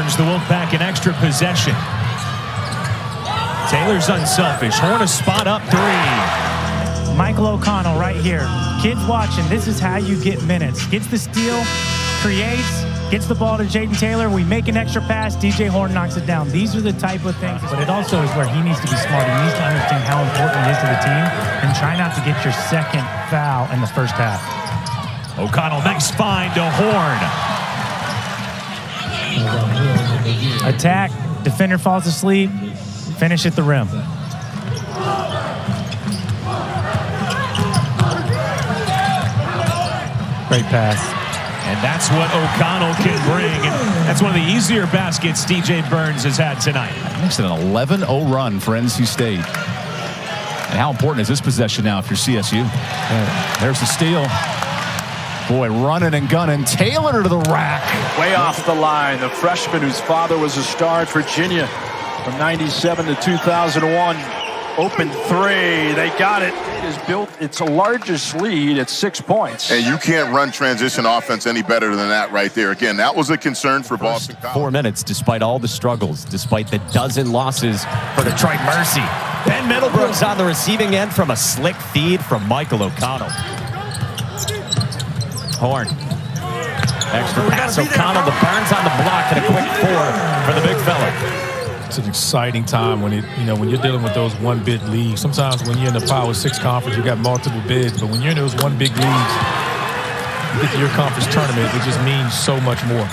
Burns, the Wolfpack, an extra possession. Taylor's unselfish. Horn a spot up three. Michael O'Connell right here. Kids watching, this is how you get minutes. Gets the steal, creates, gets the ball to Jaden Taylor. We make an extra pass. DJ Horn knocks it down. These are the type of things. But it also is where he needs to be smart. He needs to understand how important it is to the team and try not to get your second foul in the first half. O'Connell, nice find to Horn. Attack, defender falls asleep, finish at the rim. Great pass. And that's what O'Connell can bring. And that's one of the easier baskets DJ Burns has had tonight. Makes it an 11-0 run for NC State. And how important is this possession now if you're CSU? There's the steal. Boy, running and gunning. Taylor to the rack. Way off the line. The freshman whose father was a star at Virginia from 97 to 2001. Open three. They got it. It is built its largest lead at 6 points. And you can't run transition offense any better than that right there. Again, that was a concern for Boston College. 4 minutes, despite all the struggles, despite the dozen losses for Detroit Mercy. Ben Middlebrooks on the receiving end from a slick feed from Michael O'Connell. Horn. Extra pass. O'Connell, the Burns on the block, and a quick four for the big fella. It's an exciting time when when you're dealing with those one bid leagues. Sometimes when you're in the Power 6 conference, you got multiple bids, but when you're in those one big leagues, you get to your conference tournament, it just means so much more.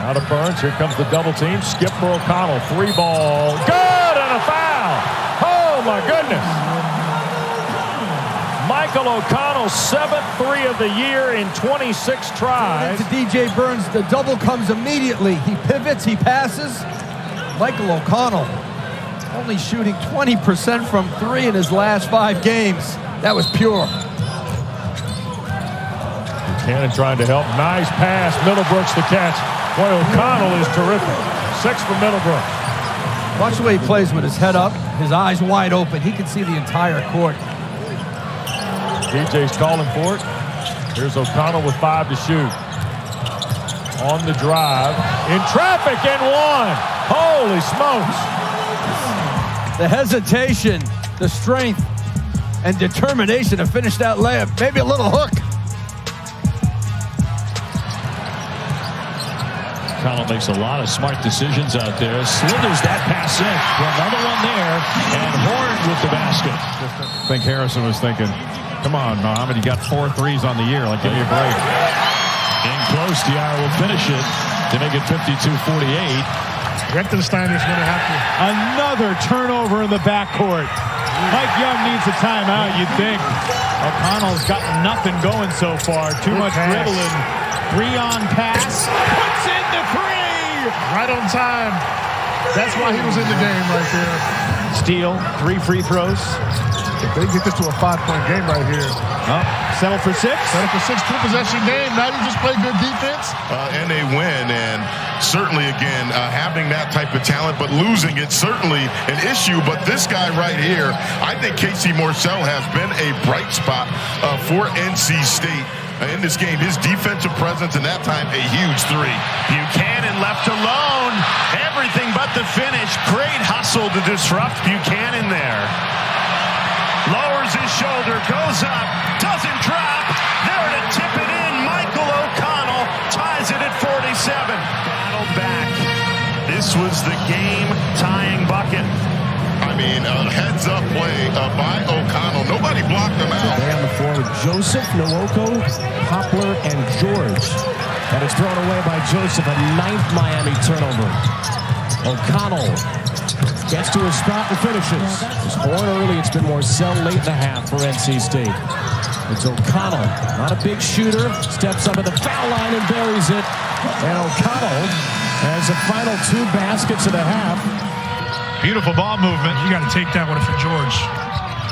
Now to Burns. Here comes the double team. Skip for O'Connell. 3-ball. Good, and a foul. Oh my goodness. Michael O'Connell, 7th three of the year in 26 tries. To DJ Burns, the double comes immediately. He pivots, he passes. Michael O'Connell only shooting 20% from three in his last 5 games. That was pure. Buchanan trying to help. Nice pass. Middlebrooks the catch. Boy, O'Connell is terrific. 6 for Middlebrooks. Watch the way he plays with his head up, his eyes wide open. He can see the entire court. DJ's calling for it. Here's O'Connell with 5 to shoot. On the drive. In traffic and one. Holy smokes. The hesitation, the strength, and determination to finish that layup. Maybe a little hook. O'Connell makes a lot of smart decisions out there. Slithers that pass in. Another one there. And Horn with the basket. I think Harrison was thinking, come on, Mohamed, you got 4 threes on the year. Like, give me a break. In close, DR will finish it to make it 52-48. Rechtensteiner's going to have to. Another turnover in the backcourt. Mike Young needs a timeout, you'd think. O'Connell's got nothing going so far. Too much dribbling. 3-on pass. Puts in the 3! Right on time. That's why he was in the game right there. Steal, 3 free throws. If they get this to a 5-point game right here. Settle for 6. Settle for 6, 2-possession game. Now you just play good defense. And they win, and certainly, again, having that type of talent, but losing it's certainly an issue. But this guy right here, I think Casey Morsell has been a bright spot for NC State in this game. His defensive presence, and that time a huge 3. Buchanan left alone. Everything but the finish. Great hustle to disrupt Buchanan there. Lowers his shoulder, goes up, doesn't drop. There to tip it in. Michael O'Connell ties it at 47. Battled back. This was the game-tying bucket. I mean, a heads-up play by O'Connell. Nobody blocked him out. They on the floor with Joseph, Nwoko, Poplar, and George. That is thrown away by Joseph, a 9th Miami turnover. O'Connell gets to his spot and finishes. It's Horn early. It's been Morsell late in the half for NC State. It's O'Connell, not a big shooter, steps up at the foul line and buries it. And O'Connell has the final 2 baskets of the half. Beautiful ball movement. You got to take that one for George.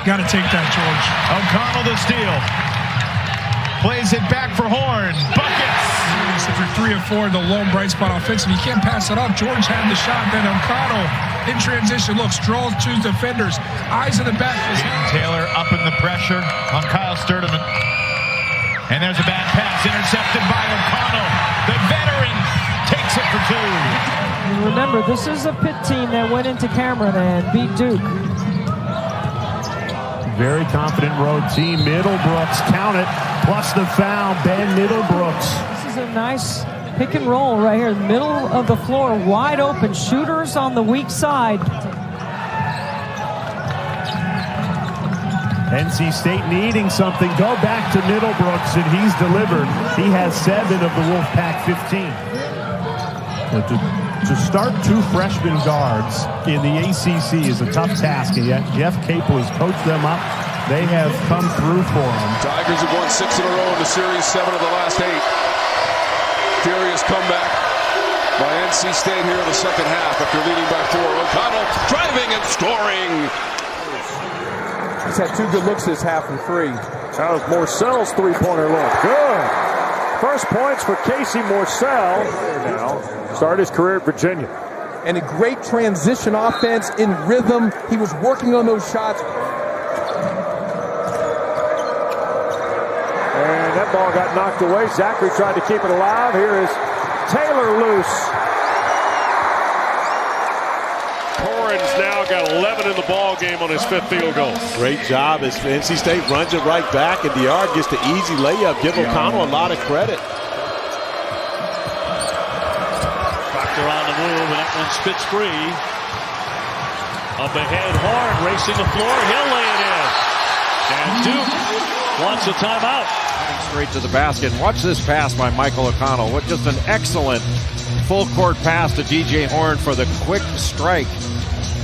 Got to take that, George. O'Connell the steal. Plays it back for Horn. Buckets. If you're 3 or 4, the lone bright spot offensively, you can't pass it up. George had the shot, then O'Connell in transition, looks, draws 2 defenders, eyes in the back. Taylor up in the pressure on Kyle Sturtevant. And there's a bad pass intercepted by O'Connell. The veteran takes it for two. And remember, this is a Pitt team that went into Cameron and beat Duke. Very confident road team. Middlebrooks, count it, plus the foul. Ben Middlebrooks. This is a nice pick and roll right here. Middle of the floor, wide open. Shooters on the weak side. NC State needing something. Go back to Middlebrooks, and he's delivered. He has 7 of the Wolfpack 15. To start 2 freshman guards in the ACC is a tough task, and yet Jeff Capel has coached them up. They have come through for him. Tigers have won 6 in a row in the series, 7 of the last 8. Furious comeback by NC State here in the second half after leading by 4. O'Connell driving and scoring. He's had 2 good looks this half from 3. That was Morcell's three-pointer look. Good. First points for Casey Morcell. Now started his career at Virginia. And a great transition offense in rhythm. He was working on those shots. And that ball got knocked away. Zachary tried to keep it alive. Here is Taylor loose. Corrin's now got 11 in the ball game on his 5th field goal. Great job as NC State runs it right back, and Diard gets the easy layup. Give O'Connell a lot of credit. Proctor on the move, and that one spits free. Up ahead, Horn racing the floor. He'll lay it in. And Duke wants a timeout. Straight to the basket. Watch this pass by Michael O'Connell. What just an excellent full-court pass to DJ Horn for the quick strike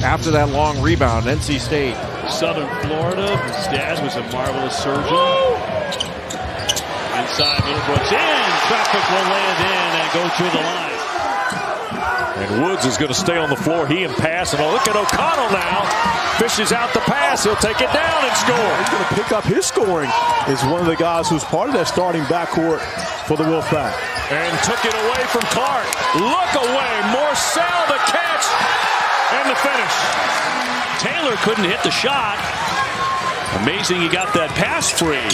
after that long rebound. NC State. Southern Florida. His dad was a marvelous surgeon. Inside, Middlebrooks in. Traffic will lay it in and go through the line. And Woods is going to stay on the floor. He and pass. And look at O'Connell now. Fishes out the pass. He'll take it down and score. He's going to pick up his scoring. Is one of the guys who's part of that starting backcourt for the Wolfpack. And took it away from Clark. Look away. Morcell the catch. And the finish. Taylor couldn't hit the shot. Amazing he got that pass free.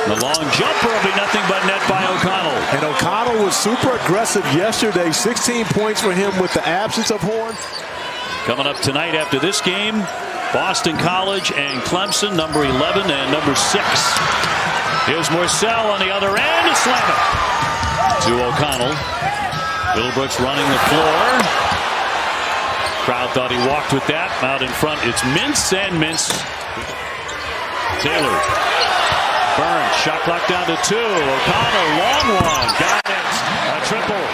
The long jumper will be nothing but net by O'Connell. And O'Connell was super aggressive yesterday. 16 points for him with the absence of Horn. Coming up tonight after this game, Boston College and Clemson, number 11 and number 6. Here's Morcell on the other end to slam it. To O'Connell. Middlebrooks running the floor. Crowd thought he walked with that. Out in front, it's Mintz and Mintz. Taylor. Burns, shot clock down to 2. O'Connell, long one. Got it. A triple.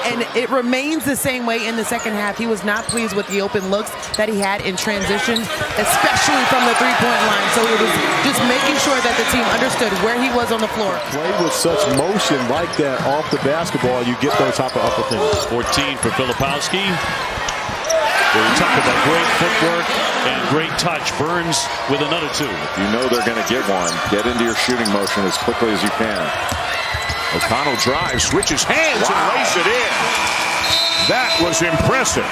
And it remains the same way in the second half. He was not pleased with the open looks that he had in transition, especially from the three-point line. So it was just making sure that the team understood where he was on the floor. Play with such motion like that off the basketball, you get those type of upper things. 14 for Filipowski. We talk about great footwork and great touch. Burns with another 2. You know they're going to get one. Get into your shooting motion as quickly as you can. O'Connell drives, switches hands, and lays it in. That was impressive.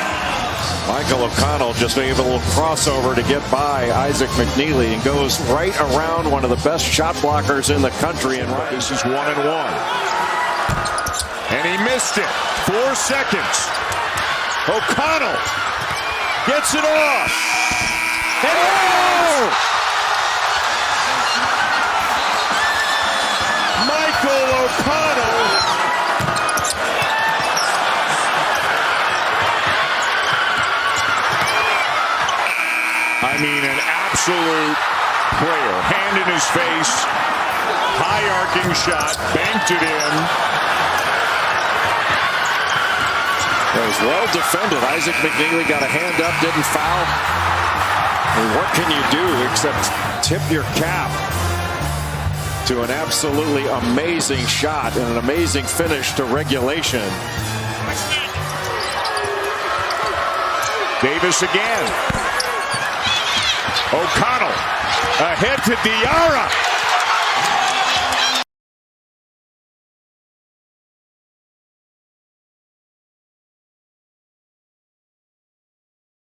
Michael O'Connell just able to crossover to get by Isaac McNeely and goes right around one of the best shot blockers in the country. And this is 1-1. And he missed it. 4 seconds. O'Connell gets it off. And Michael O'Connell. I mean, an absolute player. Hand in his face. High arcing shot. Banked it in. It was well defended. Isaac McNeely got a hand up, didn't foul. I mean, what can you do except tip your cap to an absolutely amazing shot and an amazing finish to regulation. Davis again. O'Connell ahead to Diarra.